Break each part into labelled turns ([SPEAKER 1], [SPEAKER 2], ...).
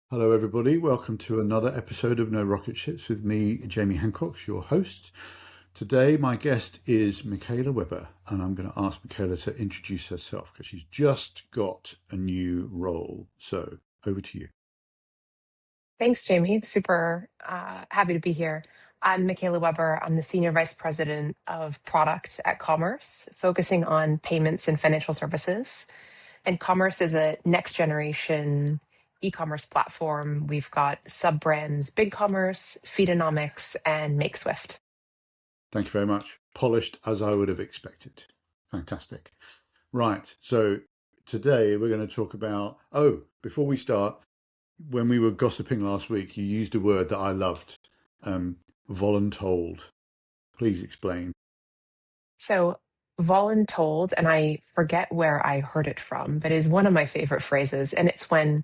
[SPEAKER 1] Hello, everybody. Welcome to another episode of No Rocket Ships with me, Jamie Hancock, your host. Today, my guest is Michaela Weber, and I'm going to ask Michaela to introduce herself because she's just got a new role. So, over to you.
[SPEAKER 2] Thanks, Jamie. Super happy to be here. I'm Michaela Weber. I'm the Senior Vice President of Product at Commerce, focusing on payments and financial services. And Commerce is a next generation e-commerce platform. We've got sub-brands BigCommerce, Feedonomics, and MakeSwift.
[SPEAKER 1] Thank you very much. Polished as I would have expected. Fantastic. Right. So, today we're going to talk about. Oh, before we start, when we were gossiping last week, you used a word that I loved, voluntold. Please explain.
[SPEAKER 2] So voluntold, and I forget where I heard it from, but is one of my favorite phrases. And it's when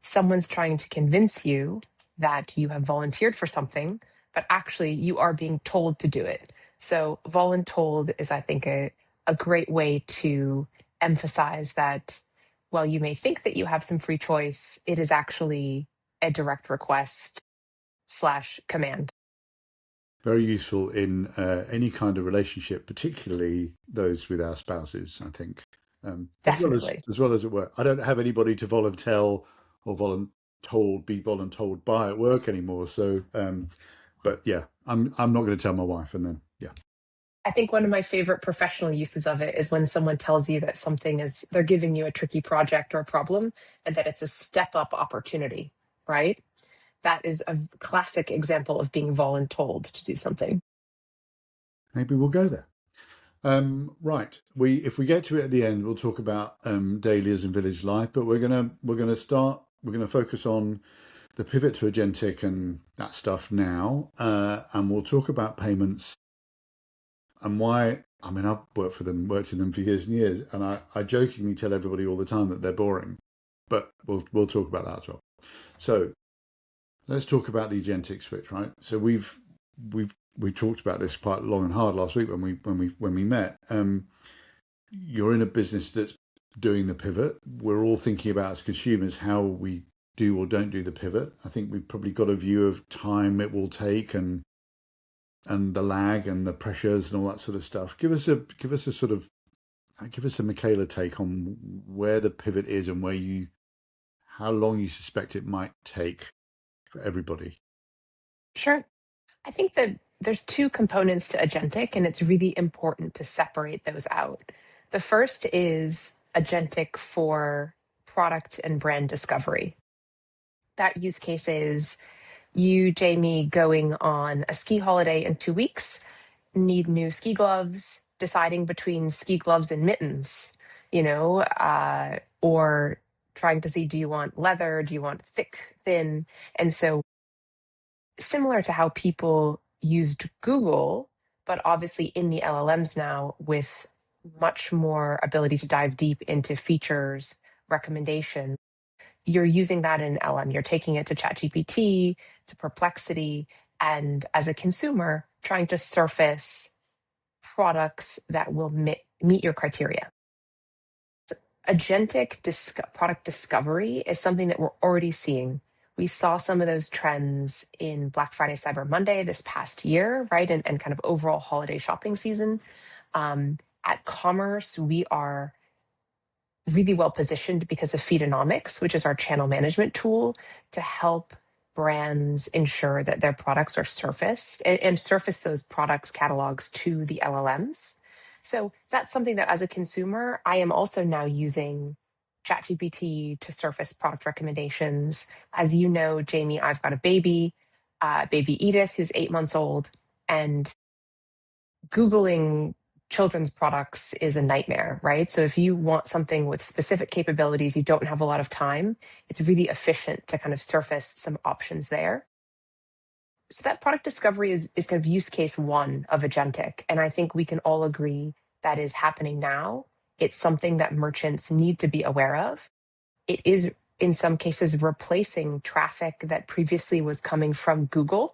[SPEAKER 2] someone's trying to convince you that you have volunteered for something, but actually you are being told to do it. So voluntold is, I think, a great way to emphasize that while you may think that you have some free choice, it is actually a direct request slash command.
[SPEAKER 1] Very useful in any kind of relationship, particularly those with our spouses, I think,
[SPEAKER 2] Definitely.
[SPEAKER 1] as well as at work. I don't have anybody to voluntel or be voluntold by at work anymore. So, but yeah, I'm not going to tell my wife, and then yeah.
[SPEAKER 2] I think one of my favorite professional uses of it is when someone tells you that they're giving you a tricky project or a problem and that it's a step up opportunity, right? That is a classic example of being voluntold to do something.
[SPEAKER 1] Maybe we'll go there. Right. If we get to it at the end, we'll talk about dahlias and village life. But we're gonna focus on the pivot to agentic and that stuff now, and we'll talk about payments and why. I mean, I've worked in them for years and years, and I jokingly tell everybody all the time that they're boring, but we'll talk about that as well. So let's talk about the agentic switch, right? So we talked about this quite long and hard last week when we met. You're in a business that's doing the pivot. We're all thinking about as consumers how we do or don't do the pivot. I think we've probably got a view of time it will take and the lag and the pressures and all that sort of stuff. Give us a Michaela take on where the pivot is and how long you suspect it might take for everybody.
[SPEAKER 2] Sure. I think that there's two components to agentic, and it's really important to separate those out. The first is agentic for product and brand discovery. That use case is you, Jamie, going on a ski holiday in 2 weeks, need new ski gloves, deciding between ski gloves and mittens, or trying to see, do you want leather? Do you want thick, thin? And so, similar to how people used Google, but obviously in the LLMs now with much more ability to dive deep into features, recommendations, you're using that in LM. You're taking it to ChatGPT, to Perplexity, and as a consumer, trying to surface products that will meet your criteria. Agentic product discovery is something that we're already seeing. We saw some of those trends in Black Friday, Cyber Monday this past year, right? And kind of overall holiday shopping season. At Commerce, we are really well positioned because of Feedonomics, which is our channel management tool to help brands ensure that their products are surfaced and surface those products catalogs to the LLMs. So that's something that as a consumer, I am also now using ChatGPT to surface product recommendations. As you know, Jamie, I've got a baby Edith, who's 8 months old, and Googling children's products is a nightmare, right? So if you want something with specific capabilities, you don't have a lot of time, it's really efficient to kind of surface some options there. So that product discovery is kind of use case one of agentic. And I think we can all agree that is happening now. It's something that merchants need to be aware of. It is in some cases replacing traffic that previously was coming from Google.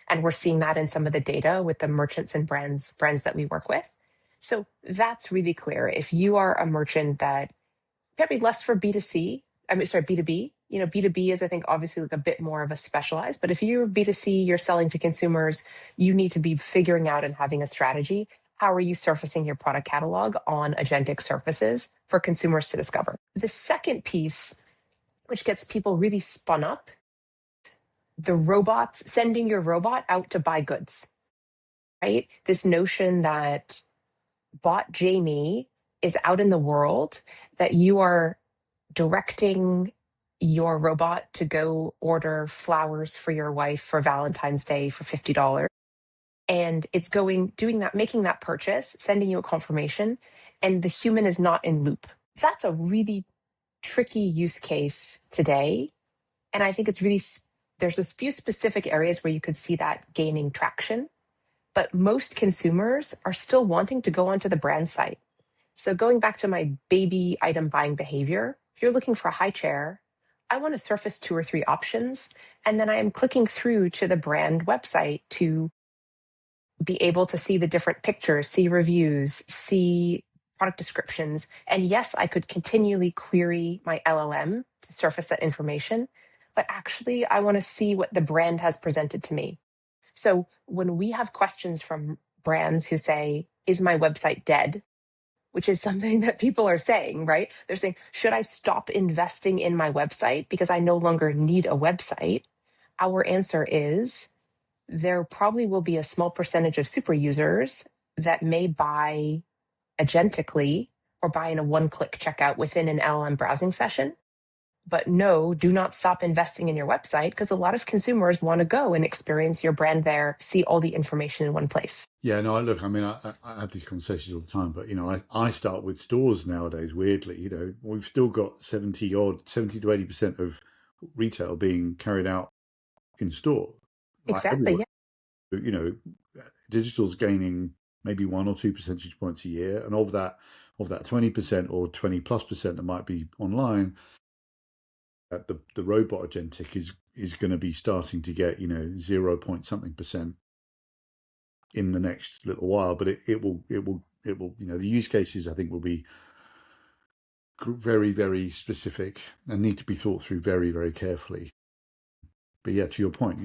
[SPEAKER 2] And we're seeing that in some of the data with the merchants and brands that we work with. So that's really clear. If you are a merchant that probably less for B2C, B2B, B2B is, I think, obviously like a bit more of a specialized, but if you're B2C, you're selling to consumers, you need to be figuring out and having a strategy. How are you surfacing your product catalog on agentic surfaces for consumers to discover? The second piece, which gets people really spun up, the robots, sending your robot out to buy goods, right? This notion that bot Jamie is out in the world, that you are directing your robot to go order flowers for your wife for Valentine's Day for $50. And it's doing that, making that purchase, sending you a confirmation, and the human is not in loop. That's a really tricky use case today. And I think there's a few specific areas where you could see that gaining traction, but most consumers are still wanting to go onto the brand site. So going back to my baby item buying behavior, if you're looking for a high chair, I want to surface 2 or 3 options. And then I am clicking through to the brand website to be able to see the different pictures, see reviews, see product descriptions. And yes, I could continually query my LLM to surface that information, but actually I want to see what the brand has presented to me. So when we have questions from brands who say, is my website dead? Which is something that people are saying, right? They're saying, should I stop investing in my website because I no longer need a website? Our answer is there probably will be a small percentage of super users that may buy agentically or buy in a one-click checkout within an LLM browsing session. But no, do not stop investing in your website because a lot of consumers want to go and experience your brand there, see all the information in one place.
[SPEAKER 1] Yeah, no, look, I mean, I have these conversations all the time, but, I start with stores nowadays, weirdly. We've still got 70 to 80% of retail being carried out in store, like
[SPEAKER 2] Exactly.
[SPEAKER 1] everywhere.
[SPEAKER 2] Yeah.
[SPEAKER 1] Digital's gaining maybe 1 or 2 percentage points a year. And of that 20% or 20+% that might be online, the robot agentic is going to be starting to get 0 point something percent in the next little while, but it will the use cases I think will be very, very specific and need to be thought through very, very carefully. But yeah, to your point,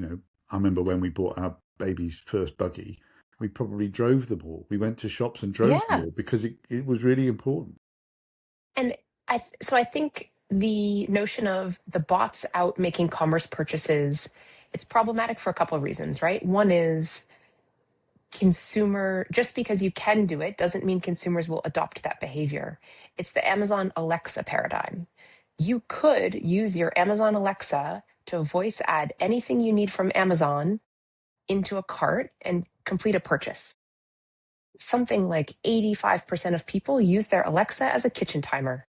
[SPEAKER 1] I remember when we bought our baby's first buggy, we probably drove them all. We went to shops and drove them
[SPEAKER 2] Yeah.
[SPEAKER 1] all because it was really important.
[SPEAKER 2] And so I think the notion of the bots out making commerce purchases, it's problematic for a couple of reasons, right? One is just because you can do it doesn't mean consumers will adopt that behavior. It's the Amazon Alexa paradigm. You could use your Amazon Alexa to voice add anything you need from Amazon into a cart and complete a purchase. Something like 85% of people use their Alexa as a kitchen timer.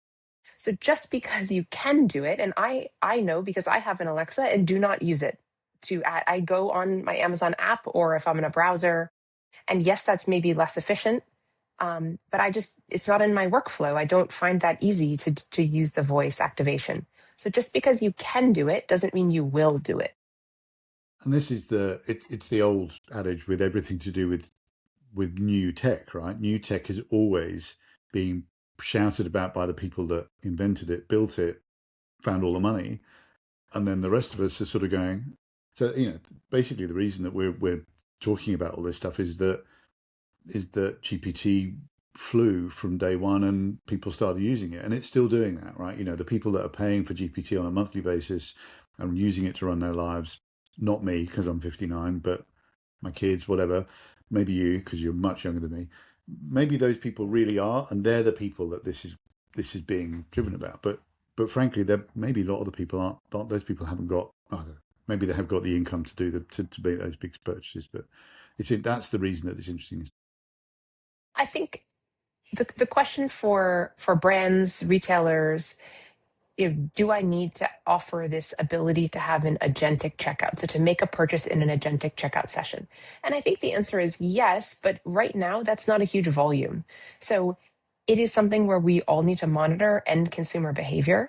[SPEAKER 2] So just because you can do it, and I know because I have an Alexa and do not use it I go on my Amazon app or if I'm in a browser, and yes, that's maybe less efficient, but it's not in my workflow. I don't find that easy to use the voice activation. So just because you can do it doesn't mean you will do it.
[SPEAKER 1] And this is it's the old adage with everything to do with new tech, right? New tech is always being shouted about by the people that invented it, built it, found all the money, and then the rest of us are sort of going. So basically, the reason that we're talking about all this stuff is that GPT flew from day one and people started using it, and it's still doing that, right? The people that are paying for GPT on a monthly basis and using it to run their lives, not me because I'm 59, but my kids, whatever, maybe you because you're much younger than me. Maybe those people really are, and they're the people that this is being driven about. But frankly, there maybe a lot of the people aren't those people haven't got. I don't know, maybe they have got the income to do to make those big purchases, but that's the reason that it's interesting.
[SPEAKER 2] I think the question for brands, retailers, do I need to offer this ability to have an agentic checkout? So to make a purchase in an agentic checkout session? And I think the answer is yes, but right now that's not a huge volume. So it is something where we all need to monitor end consumer behavior.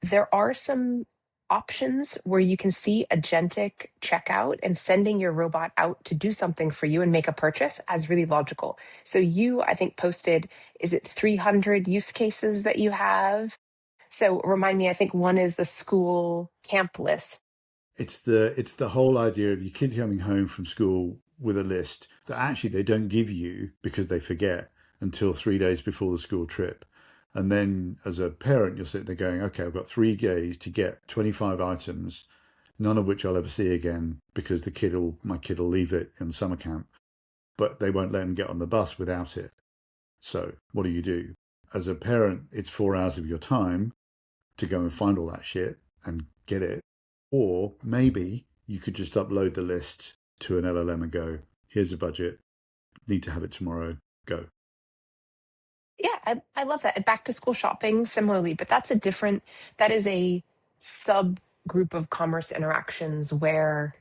[SPEAKER 2] There are some options where you can see agentic checkout and sending your robot out to do something for you and make a purchase as really logical. So I think, posted, is it 300 use cases that you have? So remind me, I think one is the school camp list.
[SPEAKER 1] It's the whole idea of your kid coming home from school with a list that actually they don't give you because they forget until 3 days before the school trip. And then as a parent, you're sitting there going, okay, I've got 3 days to get 25 items, none of which I'll ever see again because my kid will leave it in summer camp, but they won't let him get on the bus without it. So what do? As a parent, it's 4 hours of your time to go and find all that shit and get it. Or maybe you could just upload the list to an LLM and go, here's a budget, need to have it tomorrow, go.
[SPEAKER 2] Yeah, I love that. And back to school shopping similarly, but that is a subgroup of commerce interactions where,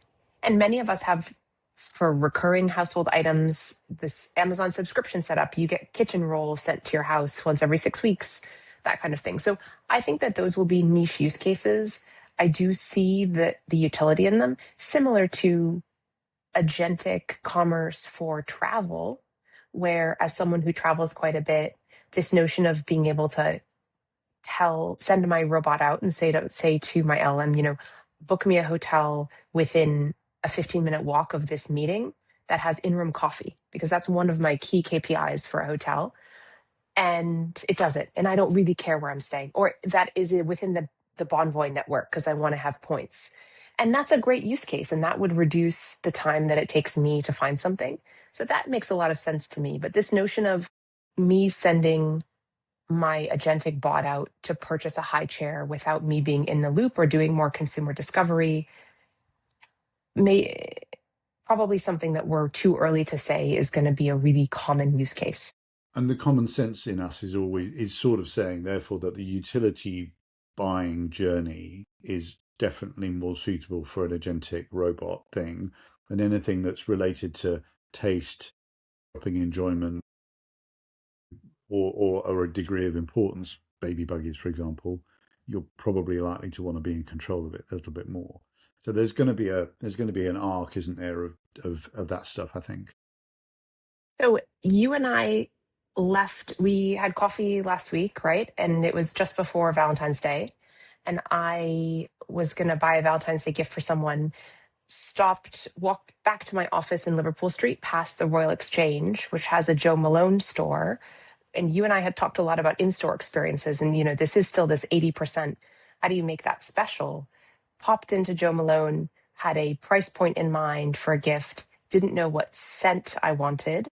[SPEAKER 2] and many of us have for recurring household items, this Amazon subscription setup, you get kitchen rolls sent to your house once every 6 weeks, that kind of thing. So I think that those will be niche use cases. I do see the utility in them, similar to agentic commerce for travel, where as someone who travels quite a bit, this notion of being able to send my robot out and say to my LM, book me a hotel within a 15-minute walk of this meeting that has in-room coffee, because that's one of my key KPIs for a hotel. And it does it. And I don't really care where I'm staying, or that is within the Bonvoy network because I want to have points. And that's a great use case. And that would reduce the time that it takes me to find something. So that makes a lot of sense to me. But this notion of me sending my agentic bot out to purchase a high chair without me being in the loop or doing more consumer discovery may probably something that we're too early to say is going to be a really common use case.
[SPEAKER 1] And the common sense in us is sort of saying, therefore, that the utility buying journey is definitely more suitable for an agentic robot thing than anything that's related to taste, shopping enjoyment, or a degree of importance, baby buggies, for example. You're probably likely to want to be in control of it a little bit more. So there's going to be an arc, isn't there, of that stuff, I think.
[SPEAKER 2] So you and I we had coffee last week, right? And it was just before Valentine's Day. And I was going to buy a Valentine's Day gift for someone, walked back to my office in Liverpool Street past the Royal Exchange, which has a Joe Malone store. And you and I had talked a lot about in-store experiences. And, this is still this 80%. How do you make that special? Popped into Joe Malone, had a price point in mind for a gift, didn't know what scent I wanted,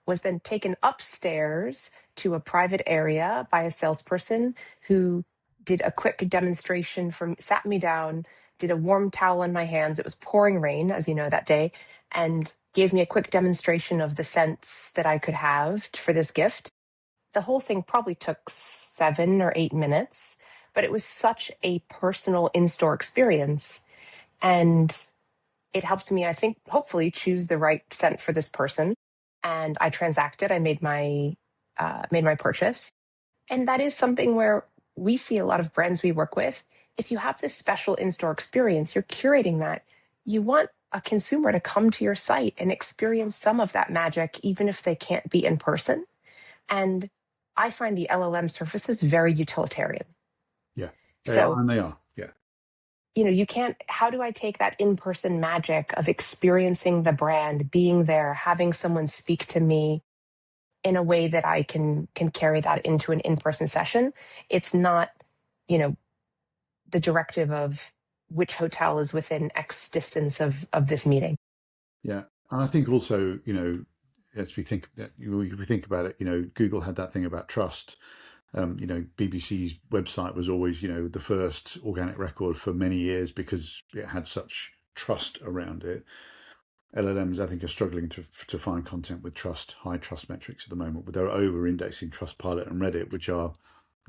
[SPEAKER 2] was then taken upstairs to a private area by a salesperson who did a quick demonstration sat me down, did a warm towel in my hands. It was pouring rain, as you know, that day, and gave me a quick demonstration of the scents that I could have for this gift. The whole thing probably took 7 or 8 minutes, but it was such a personal in-store experience. And it helped me, I think, hopefully choose the right scent for this person. And I transacted. I made my purchase, and that is something where we see a lot of brands we work with. If you have this special in-store experience, you're curating that. You want a consumer to come to your site and experience some of that magic, even if they can't be in person. And I find the LLM surfaces very utilitarian.
[SPEAKER 1] Yeah, they are,
[SPEAKER 2] So
[SPEAKER 1] and they are. Yeah,
[SPEAKER 2] you can't, how do I take that in-person magic of experiencing the brand, being there, having someone speak to me in a way that I can carry that into an in-person session? It's not, you know, the directive of which hotel is within X distance of this meeting.
[SPEAKER 1] yeah. And I think also, as we think about it, Google had that thing about trust. BBC's website was always, the first organic record for many years because it had such trust around it. LLMs, I think, are struggling to find content with high trust metrics at the moment, but they're over-indexing Trustpilot and Reddit, which are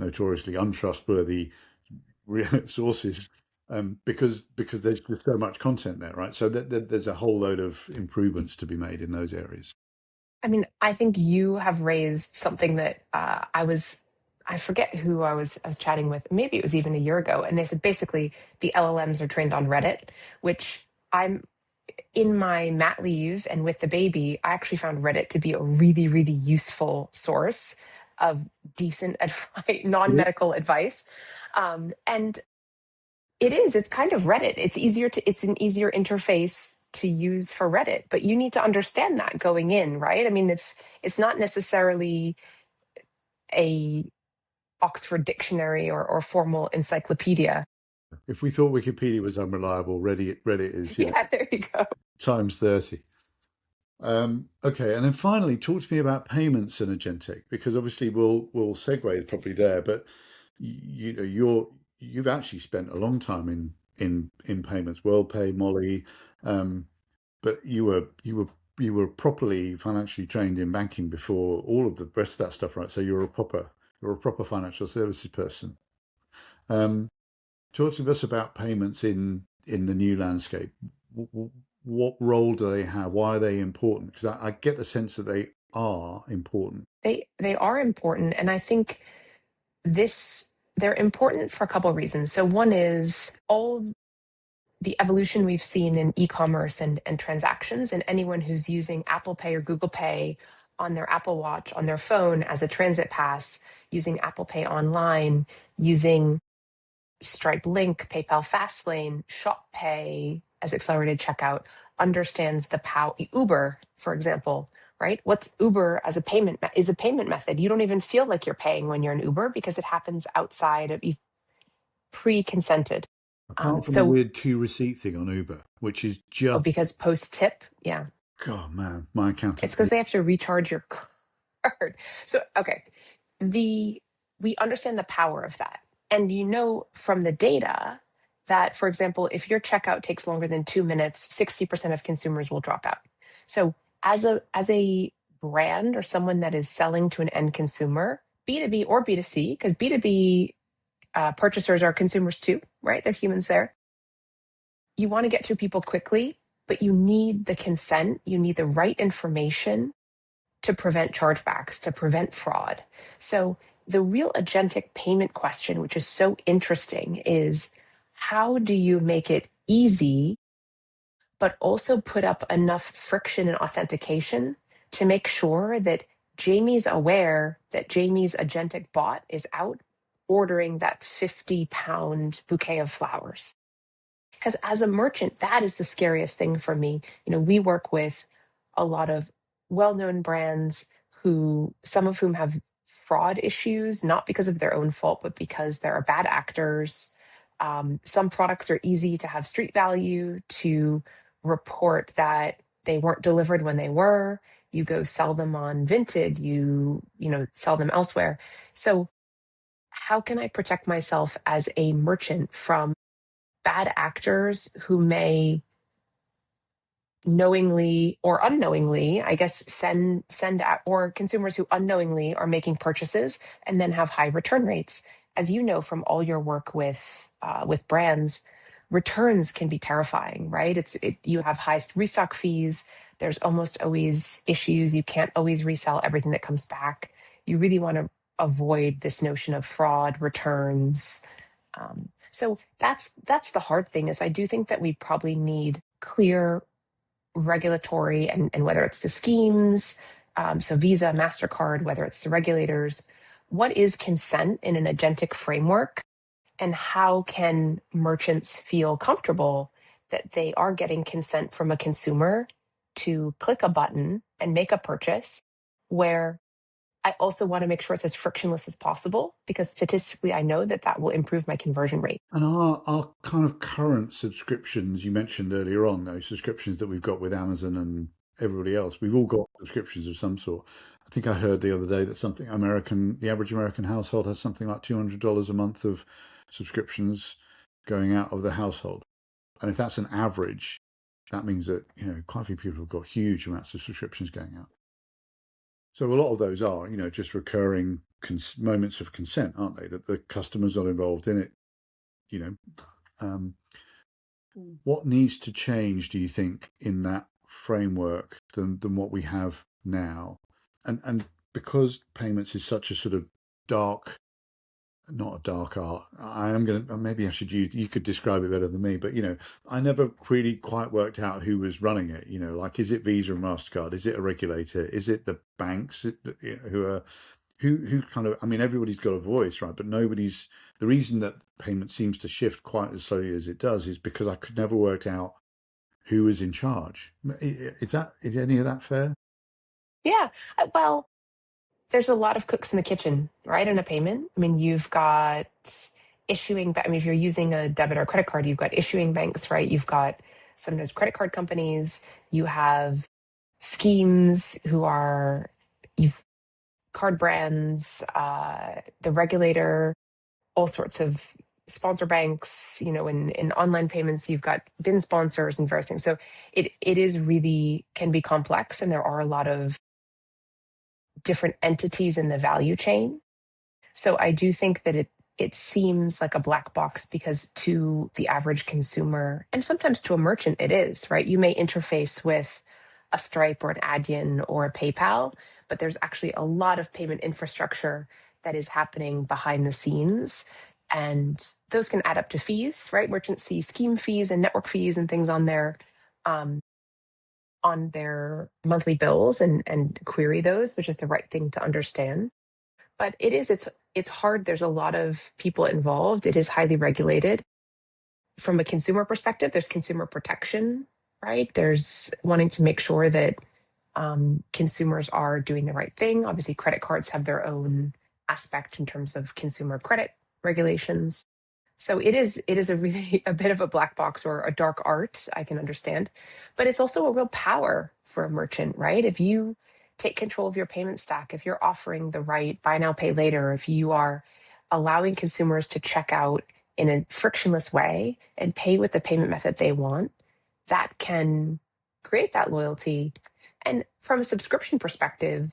[SPEAKER 1] notoriously untrustworthy sources, because there's just so much content there, right? So there's a whole load of improvements to be made in those areas.
[SPEAKER 2] I mean, I think you have raised something that I forget who I was chatting with. Maybe it was even a year ago. And they said basically the LLMs are trained on Reddit, which I'm in my mat leave and with the baby, I actually found Reddit to be a really, really useful source of decent advice, non-medical advice. And it's kind of Reddit. It's an easier interface to use for Reddit, but you need to understand that going in, right? I mean, it's not necessarily a Oxford dictionary or formal encyclopedia.
[SPEAKER 1] If we thought Wikipedia was unreliable, Reddit is,
[SPEAKER 2] Yeah, there you go.
[SPEAKER 1] times 30. Okay, and then finally, talk to me about payments and agentic, because obviously we'll segue probably there, but you know you've actually spent a long time in payments, WorldPay, Molly, um, but you were properly financially trained in banking before all of the rest of that stuff, right? So you're a proper financial services person. Um, Talk to us about payments in the new landscape. What role do they have? Why are they important? Because I get the sense that they are important.
[SPEAKER 2] They are important, and I think this they're important for a couple of reasons. So one is all the evolution we've seen in e-commerce and transactions, and anyone who's using Apple Pay or Google Pay on their Apple Watch on their phone as a transit pass, using Apple Pay online, using Stripe Link, PayPal Fastlane, Shop Pay as accelerated checkout, understands the power. Uber, for example, right? What's Uber as a payment is a payment method. You don't even feel like you're paying when you're in Uber because it happens outside of pre-consented.
[SPEAKER 1] Apart from the
[SPEAKER 2] So,
[SPEAKER 1] weird two receipt thing on Uber, which is
[SPEAKER 2] oh,
[SPEAKER 1] just,
[SPEAKER 2] because post tip, yeah,
[SPEAKER 1] God, man, my
[SPEAKER 2] it's
[SPEAKER 1] accountant.
[SPEAKER 2] because they have to recharge your card. So, okay, the we understand the power of that, and from the data that, for example, if your checkout takes longer than 2 minutes, 60% of consumers will drop out. So, as a brand or someone that is selling to an end consumer, B2B or B2C, because B2B purchasers are consumers too, right? They're humans there. You want to get through people quickly, but you need the consent, you need the right information to prevent chargebacks, to prevent fraud. So the real agentic payment question, which is so interesting, is how do you make it easy, but also put up enough friction and authentication to make sure that Jamie's aware that Jamie's agentic bot is out ordering that 50-pound bouquet of flowers? Because as a merchant, that is the scariest thing for me. We work with a lot of well-known brands some of whom have fraud issues, not because of their own fault, but because there are bad actors. Some products are easy to have street value, to report that they weren't delivered when they were. You go sell them on Vinted, sell them elsewhere. So how can I protect myself as a merchant from bad actors who may knowingly or unknowingly, I guess, send out, or consumers who unknowingly are making purchases and then have high return rates? As you know from all your work with brands, returns can be terrifying, right? You have high restock fees. There's almost always issues. You can't always resell everything that comes back. You really want to avoid this notion of fraud, returns. So that's the hard thing. Is I do think that we probably need clear regulatory, and whether it's the schemes, so Visa, MasterCard, whether it's the regulators, what is consent in an agentic framework, and how can merchants feel comfortable that they are getting consent from a consumer to click a button and make a purchase, where I also want to make sure it's as frictionless as possible, because statistically I know that will improve my conversion rate.
[SPEAKER 1] And our kind of current subscriptions, you mentioned earlier on, those subscriptions that we've got with Amazon and everybody else, we've all got subscriptions of some sort. I think I heard the other day that the average American household has something like $200 a month of subscriptions going out of the household. And if that's an average, that means that, quite a few people have got huge amounts of subscriptions going out. So a lot of those are, just recurring moments of consent, aren't they? That the customer's not involved in it. You know, um, what needs to change, do you think, in that framework than what we have now? And because payments is such a sort of dark, not a dark art. I am going to, maybe I should, you could describe it better than me, but I never really quite worked out who was running it. Like, is it Visa and MasterCard? Is it a regulator? Is it the banks who who kind of, I mean, everybody's got a voice, right? But nobody's, the reason that payment seems to shift quite as slowly as it does is because I could never work out who is in charge. Is any of that fair?
[SPEAKER 2] Yeah. Well, there's a lot of cooks in the kitchen, right? In a payment. I mean, you've got issuing, I mean, if you're using a debit or credit card, you've got issuing banks, right? You've got sometimes credit card companies. You have schemes who are, you've card brands, the regulator, all sorts of sponsor banks, in online payments, you've got bin sponsors and various things. So it is really can be complex, and there are a lot of different entities in the value chain. So I do think that it seems like a black box because to the average consumer and sometimes to a merchant it is, right? You may interface with a Stripe or an Adyen or a PayPal, but there's actually a lot of payment infrastructure that is happening behind the scenes. And those can add up to fees, right? Merchants see scheme fees and network fees and things um, on their monthly bills and query those, which is the right thing to understand. But it's hard. There's a lot of people involved. It is highly regulated. From a consumer perspective, there's consumer protection, right? There's wanting to make sure that consumers are doing the right thing. Obviously, credit cards have their own aspect in terms of consumer credit regulations. So it is a really a bit of a black box or a dark art, I can understand. But it's also a real power for a merchant, right? If you take control of your payment stack, if you're offering the right buy now, pay later, if you are allowing consumers to check out in a frictionless way and pay with the payment method they want, that can create that loyalty. And from a subscription perspective,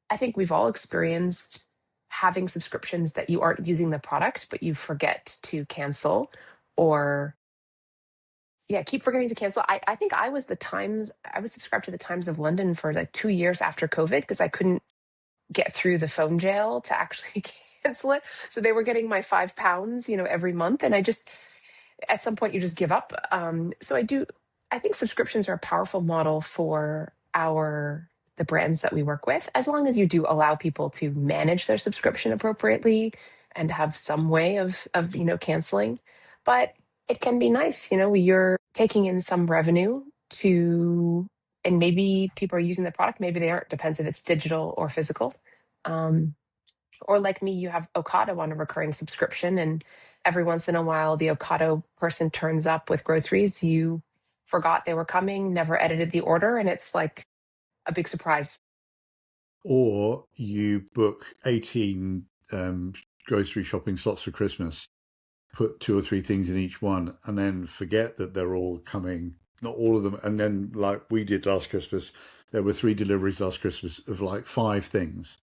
[SPEAKER 2] I think we've all experienced having subscriptions that you aren't using the product, but you forget to cancel or yeah, keep forgetting to cancel. I think I was subscribed to the Times of London for like 2 years after COVID because I couldn't get through the phone jail to actually cancel it. So they were getting my £5, every month. And I just, at some point you just give up. I think subscriptions are a powerful model for the brands that we work with, as long as you do allow people to manage their subscription appropriately and have some way of canceling. But it can be nice, you're taking in some revenue to, and maybe people are using the product, maybe they aren't, depends if it's digital or physical. Um, or like me, you have Ocado on a recurring subscription, and every once in a while, the Ocado person turns up with groceries. You forgot they were coming, never edited the order, and it's like a big surprise.
[SPEAKER 1] Or you book 18 grocery shopping slots for Christmas, put two or three things in each one, and then forget that they're all coming, not all of them. And then, like we did last Christmas, there were three deliveries last Christmas of like five things.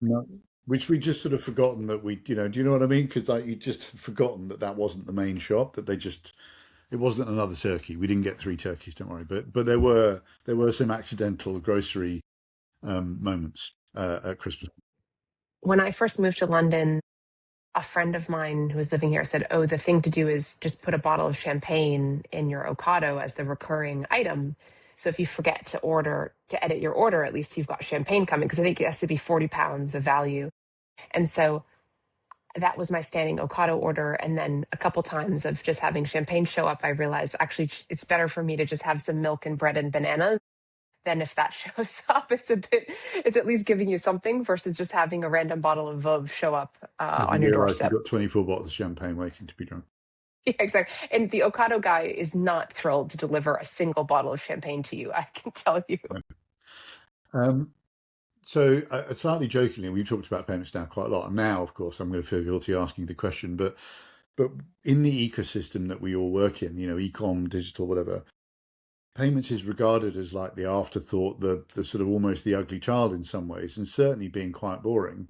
[SPEAKER 1] No. Which we just sort of forgotten that do you know what I mean? Because like you just had forgotten that that wasn't the main shop, that it wasn't another turkey. We didn't get three turkeys, don't worry. But there were some accidental grocery moments at Christmas.
[SPEAKER 2] When I first moved to London, a friend of mine who was living here said, "Oh, the thing to do is just put a bottle of champagne in your Ocado as the recurring item. So if you forget to edit your order, at least you've got champagne coming because I think it has to be £40 of value." And so that was my standing Ocado order. And then a couple times of just having champagne show up, I realized actually it's better for me to just have some milk and bread and bananas. Then if that shows up, it's at least giving you something versus just having a random bottle of Veuve show up
[SPEAKER 1] As you
[SPEAKER 2] on your
[SPEAKER 1] realise you've
[SPEAKER 2] doorstep.
[SPEAKER 1] got 24 bottles of champagne waiting to be drunk.
[SPEAKER 2] Yeah, exactly. And the Ocado guy is not thrilled to deliver a single bottle of champagne to you, I can tell you.
[SPEAKER 1] Um, so, slightly jokingly, we've talked about payments now quite a lot. And now, of course, I'm going to feel guilty asking the question, but in the ecosystem that we all work in, e-com, digital, whatever, payments is regarded as like the afterthought, the sort of almost the ugly child in some ways, and certainly being quite boring.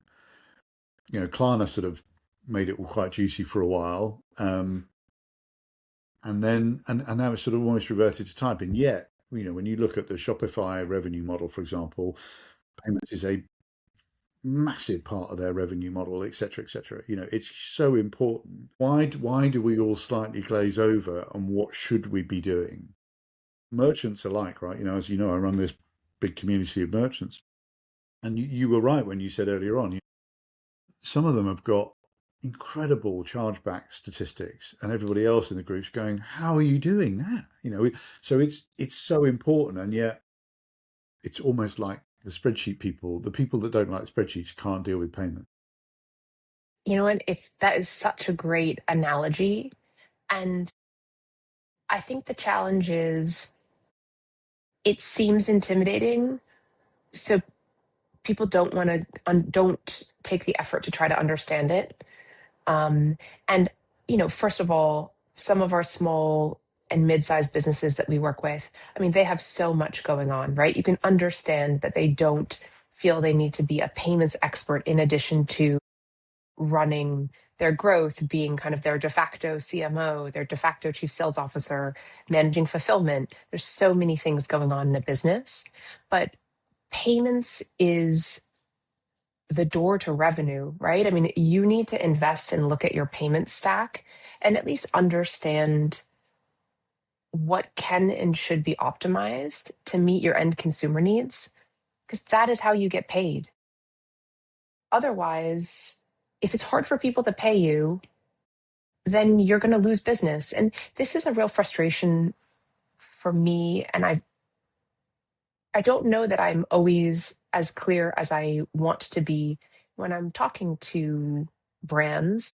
[SPEAKER 1] Klarna sort of made it all quite juicy for a while, and now it's sort of almost reverted to type. And yet, when you look at the Shopify revenue model, for example, payments is a massive part of their revenue model, et cetera, et cetera. It's so important. Why do we all slightly glaze over, and what should we be doing? Merchants alike, right? As you know, I run this big community of merchants. And you were right when you said earlier on, some of them have got incredible chargeback statistics, and everybody else in the group's going, "How are you doing that?" So it's so important, and yet it's almost like the spreadsheet people, the people that don't like spreadsheets, can't deal with payment.
[SPEAKER 2] You know what? That is such a great analogy. And I think the challenge is it seems intimidating. So people don't want to, don't take the effort to try to understand it. Um, and, first of all, some of our small and mid-sized businesses that we work with, I mean, they have so much going on, right? You can understand that they don't feel they need to be a payments expert in addition to running their growth, being kind of their de facto CMO, their de facto chief sales officer, managing fulfillment. There's so many things going on in a business, but payments is the door to revenue, right? I mean, you need to invest and look at your payment stack and at least understand what can and should be optimized to meet your end consumer needs, because that is how you get paid. Otherwise, if it's hard for people to pay you, then you're going to lose business. And this is a real frustration for me. And I don't know that I'm always as clear as I want to be when I'm talking to brands,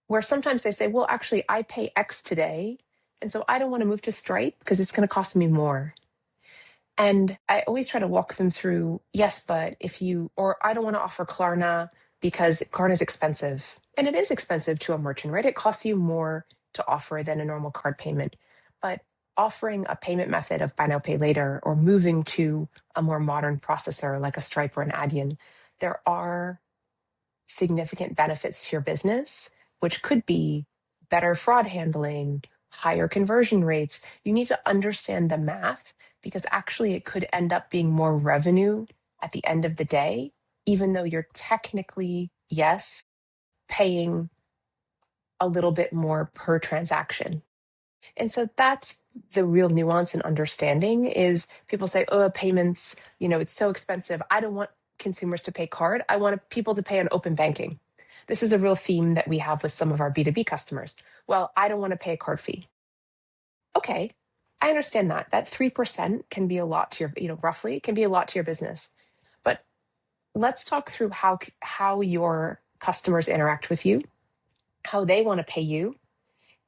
[SPEAKER 2] where sometimes they say, well, actually, I pay X today. And so I don't want to move to Stripe because it's going to cost me more. And I always try to walk them through, yes, but or I don't want to offer Klarna because Klarna is expensive. And it is expensive to a merchant, right? It costs you more to offer than a normal card payment. But offering a payment method of buy now, pay later, or moving to a more modern processor like a Stripe or an Adyen, there are significant benefits to your business, which could be better fraud handling, higher conversion rates. You need to understand the math because actually it could end up being more revenue at the end of the day, even though you're technically, yes, paying a little bit more per transaction. And so that's the real nuance and understanding is people say, oh, payments, it's so expensive. I don't want consumers to pay card. I want people to pay on open banking. This is a real theme that we have with some of our B2B customers. Well, I don't want to pay a card fee. Okay, I understand that. That 3% can be a lot to your, roughly can be a lot to your business. But let's talk through how your customers interact with you, how they want to pay you,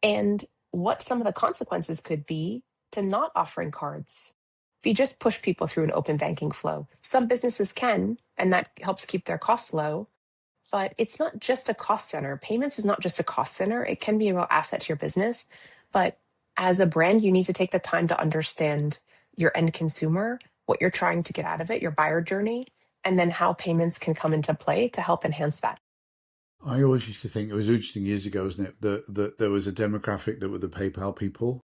[SPEAKER 2] and what some of the consequences could be to not offering cards. If you just push people through an open banking flow, some businesses can, and that helps keep their costs low. But it's not just a cost center. Payments is not just a cost center. It can be a real asset to your business. But as a brand, you need to take the time to understand your end consumer, what you're trying to get out of it, your buyer journey, and then how payments can come into play to help enhance that.
[SPEAKER 1] I always used to think it was interesting years ago, wasn't it? That there was a demographic that were the PayPal people,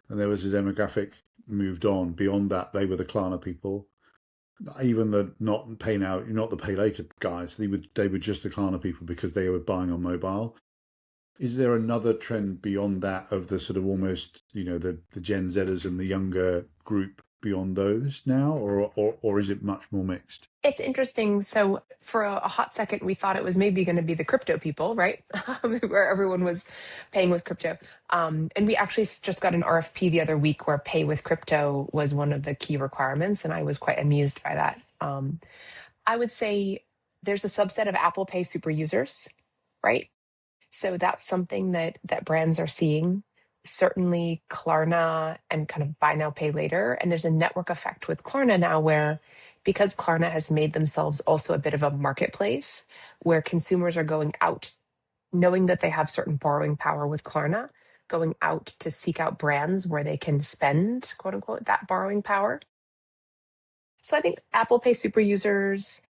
[SPEAKER 1] and there was a demographic moved on beyond that. They were the Klarna people. Even the not pay now, not the pay later guys. They were just the Klarna people because they were buying on mobile. Is there another trend beyond that of the sort of almost the Gen Zers and the younger group beyond those now, or is it much more mixed?
[SPEAKER 2] It's interesting. So for a hot second, we thought it was maybe going to be the crypto people, right? Where everyone was paying with crypto. And we actually just got an RFP the other week where pay with crypto was one of the key requirements. And I was quite amused by that. I would say there's a subset of Apple Pay super users, right? So that's something that brands are seeing. Certainly Klarna and kind of buy now, pay later. And there's a network effect with Klarna now where because Klarna has made themselves also a bit of a marketplace where consumers are going out knowing that they have certain borrowing power with Klarna, going out to seek out brands where they can spend, quote unquote, that borrowing power. So I think Apple Pay super users,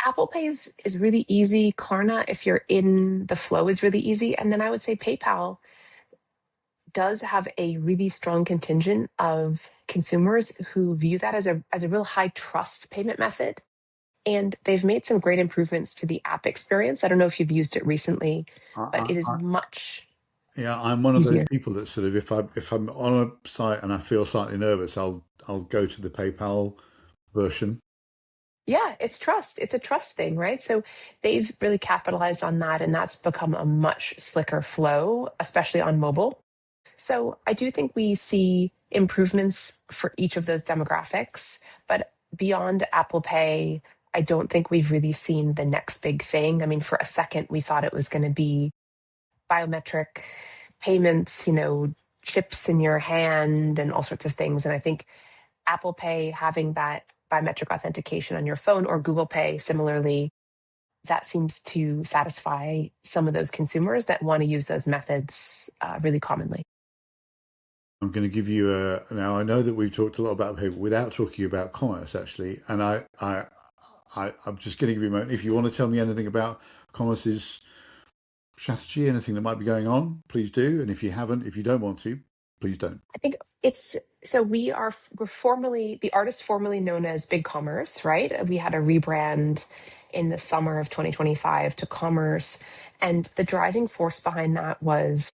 [SPEAKER 2] Apple Pay is really easy. Klarna, if you're in the flow, is really easy. And then I would say PayPal does have a really strong contingent of consumers who view that as a real high trust payment method. And they've made some great improvements to the app experience. I don't know if you've used it recently,
[SPEAKER 1] I,
[SPEAKER 2] but it is
[SPEAKER 1] I,
[SPEAKER 2] much
[SPEAKER 1] Yeah, I'm one of those
[SPEAKER 2] easier.
[SPEAKER 1] people that sort of if I'm on a site and I feel slightly nervous, I'll go to the PayPal version.
[SPEAKER 2] Yeah, it's trust. It's a trust thing, right? So they've really capitalized on that, and that's become a much slicker flow, especially on mobile. So I do think we see improvements for each of those demographics, but beyond Apple Pay, I don't think we've really seen the next big thing. I mean, for a second, we thought it was going to be biometric payments, chips in your hand and all sorts of things. And I think Apple Pay having that biometric authentication on your phone, or Google Pay similarly, that seems to satisfy some of those consumers that want to use those methods really commonly.
[SPEAKER 1] I'm going to give you a now. I know that we've talked a lot about paper without talking about commerce, actually, and I'm just going to give you a moment. If you want to tell me anything about commerce's strategy, anything that might be going on, please do. And if you haven't, if you don't want to, please don't.
[SPEAKER 2] I think it's so we're formerly the artist formerly known as Big Commerce, right? We had a rebrand in the summer of 2025 to Commerce, and the driving force behind that was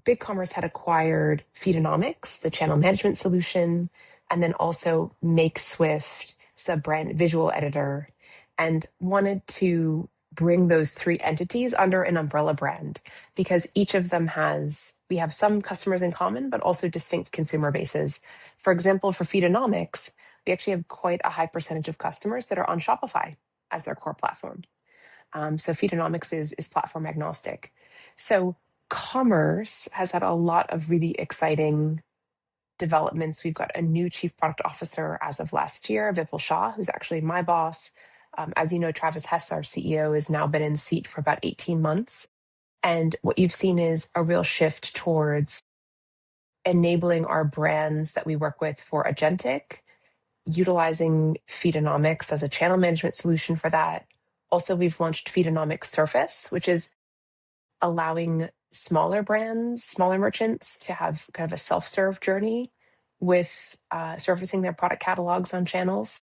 [SPEAKER 2] BigCommerce had acquired Feedonomics, the channel management solution, and then also MakeSwift, so a brand visual editor, and wanted to bring those three entities under an umbrella brand because each of them we have some customers in common, but also distinct consumer bases. For example, for Feedonomics, we actually have quite a high percentage of customers that are on Shopify as their core platform. So Feedonomics is platform agnostic. So commerce has had a lot of really exciting developments. We've got a new chief product officer as of last year, Vipul Shah, who's actually my boss. As you know, Travis Hess, our CEO, has now been in seat for about 18 months. And what you've seen is a real shift towards enabling our brands that we work with for agentic, utilizing Feedonomics as a channel management solution for that. Also, we've launched Feedonomics Surface, which is allowing smaller brands, smaller merchants to have kind of a self-serve journey with surfacing their product catalogs on channels.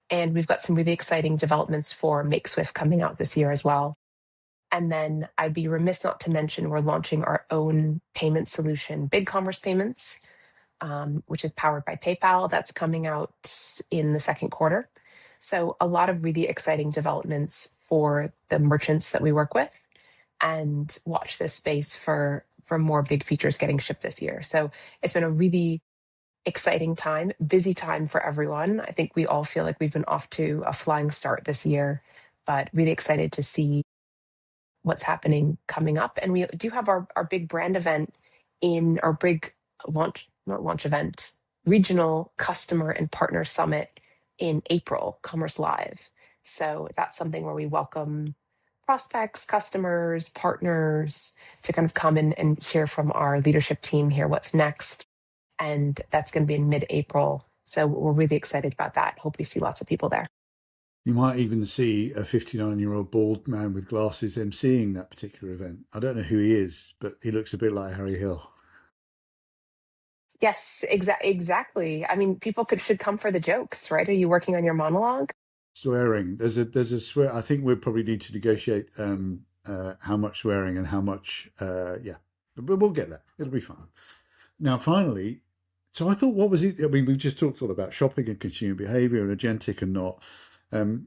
[SPEAKER 2] And we've got some really exciting developments for MakeSwift coming out this year as well. And then I'd be remiss not to mention we're launching our own payment solution, BigCommerce Payments, which is powered by PayPal. That's coming out in the second quarter. So a lot of really exciting developments for the merchants that we work with, and watch this space for more big features getting shipped this year. So it's been a really exciting time, busy time for everyone. I think we all feel like we've been off to a flying start this year, but really excited to see what's happening coming up. And we do have our big brand event in our big launch, not launch event, regional customer and partner summit in April, Commerce Live. So that's something where we welcome prospects, customers, partners to kind of come in and hear from our leadership team, hear what's next. And that's going to be in mid-April. So we're really excited about that. Hope we see lots of people there.
[SPEAKER 1] You might even see a 59-year-old bald man with glasses emceeing that particular event. I don't know who he is, but he looks a bit like Harry Hill.
[SPEAKER 2] Yes, exactly. I mean, people should come for the jokes, right? Are you working on your monologue?
[SPEAKER 1] Swearing. There's a swear. I think we probably need to negotiate how much swearing and how much. Yeah, but we'll get there. It'll be fine. Now, finally, so I thought, what was it? I mean, we just talked all about shopping and consumer behavior and agentic and not.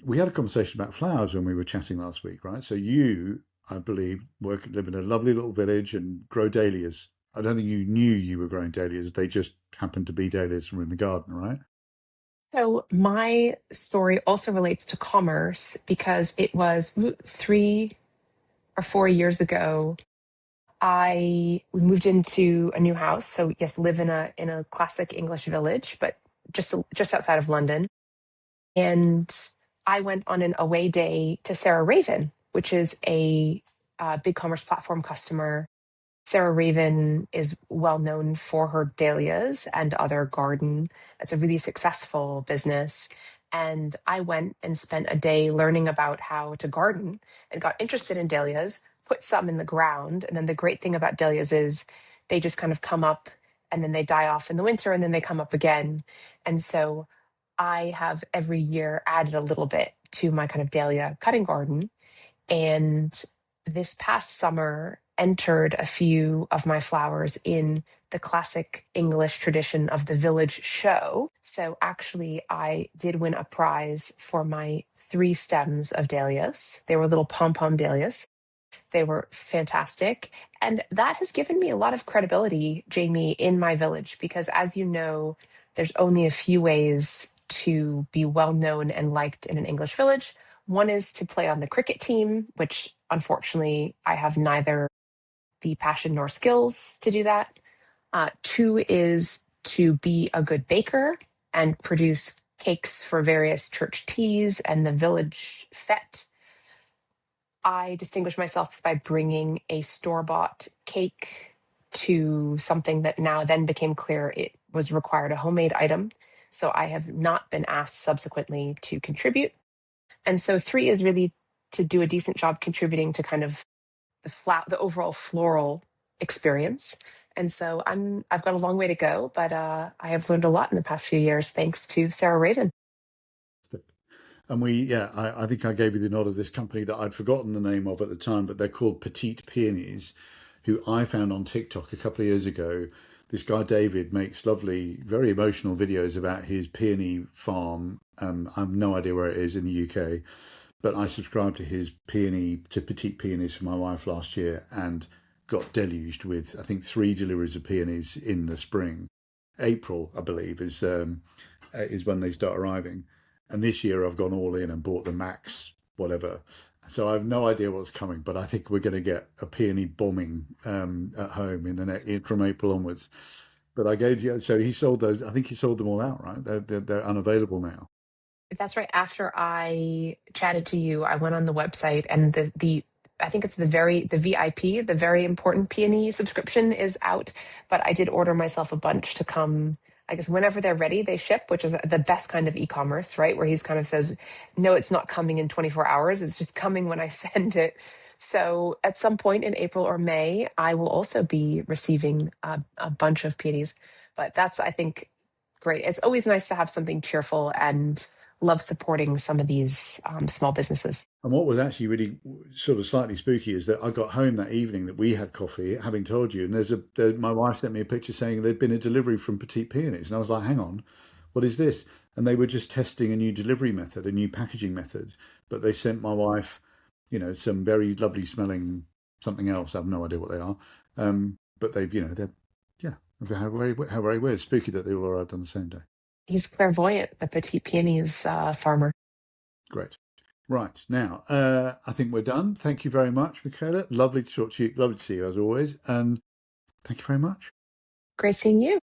[SPEAKER 1] We had a conversation about flowers when we were chatting last week, right? So you, I believe, live in a lovely little village and grow dahlias. I don't think you knew you were growing dahlias. They just happened to be dahlias and were in the garden, right?
[SPEAKER 2] So my story also relates to commerce because it was 3 or 4 years ago. We moved into a new house. So yes, live in a classic English village, but just outside of London. And I went on an away day to Sarah Raven, which is a big commerce platform customer. Sarah Raven is well known for her dahlias and other garden. It's a really successful business. And I went and spent a day learning about how to garden and got interested in dahlias, put some in the ground. And then the great thing about dahlias is they just kind of come up and then they die off in the winter and then they come up again. And so I have every year added a little bit to my kind of dahlia cutting garden. And this past summer, entered a few of my flowers in the classic English tradition of the village show. So actually, I did win a prize for my 3 stems of dahlias. They were little pom pom dahlias. They were fantastic. And that has given me a lot of credibility, Jamie, in my village, because as you know, there's only a few ways to be well known and liked in an English village. One is to play on the cricket team, which unfortunately I have neither the passion nor skills to do that. Two is to be a good baker and produce cakes for various church teas and the village fete. I distinguish myself by bringing a store-bought cake to something that now then became clear it was required a homemade item. So I have not been asked subsequently to contribute. And so three is really to do a decent job contributing to kind of the overall floral experience. And so I've got a long way to go, but I have learned a lot in the past few years thanks to Sarah Raven.
[SPEAKER 1] And I think I gave you the nod of this company that I'd forgotten the name of at the time, but they're called Petite Peonies, who I found on TikTok a couple of years ago. This guy, David, makes lovely, very emotional videos about his peony farm. I have no idea where it is in the UK, but I subscribed to his to Petite Peonies for my wife last year and got deluged with, I think, 3 deliveries of peonies in the spring. April, I believe, is when they start arriving. And this year I've gone all in and bought the max whatever. So I have no idea what's coming, but I think we're going to get a peony bombing at home from April onwards. But I gave you, so he sold those. I think he sold them all out, right? They're unavailable now.
[SPEAKER 2] That's right. After I chatted to you, I went on the website and the I think it's the VIP, the very important peony subscription is out. But I did order myself a bunch to come. I guess whenever they're ready, they ship, which is the best kind of e-commerce, right? Where he's kind of says, no, it's not coming in 24 hours. It's just coming when I send it. So at some point in April or May, I will also be receiving a bunch of peonies. But that's, I think, great. It's always nice to have something cheerful and love supporting some of these small businesses.
[SPEAKER 1] And what was actually really sort of slightly spooky is that I got home that evening that we had coffee, having told you, and my wife sent me a picture saying there'd been a delivery from Petite Peonies, and I was like, hang on, what is this? And they were just testing a new delivery method, a new packaging method, but they sent my wife, some very lovely smelling something else. I have no idea what they are, but yeah, how very weird, spooky that they all arrived on the same day.
[SPEAKER 2] He's clairvoyant, the Petite Peonies farmer.
[SPEAKER 1] Great. Right. Now, I think we're done. Thank you very much, Michaela. Lovely to talk to you. Lovely to see you as always. And thank you very much.
[SPEAKER 2] Great seeing you.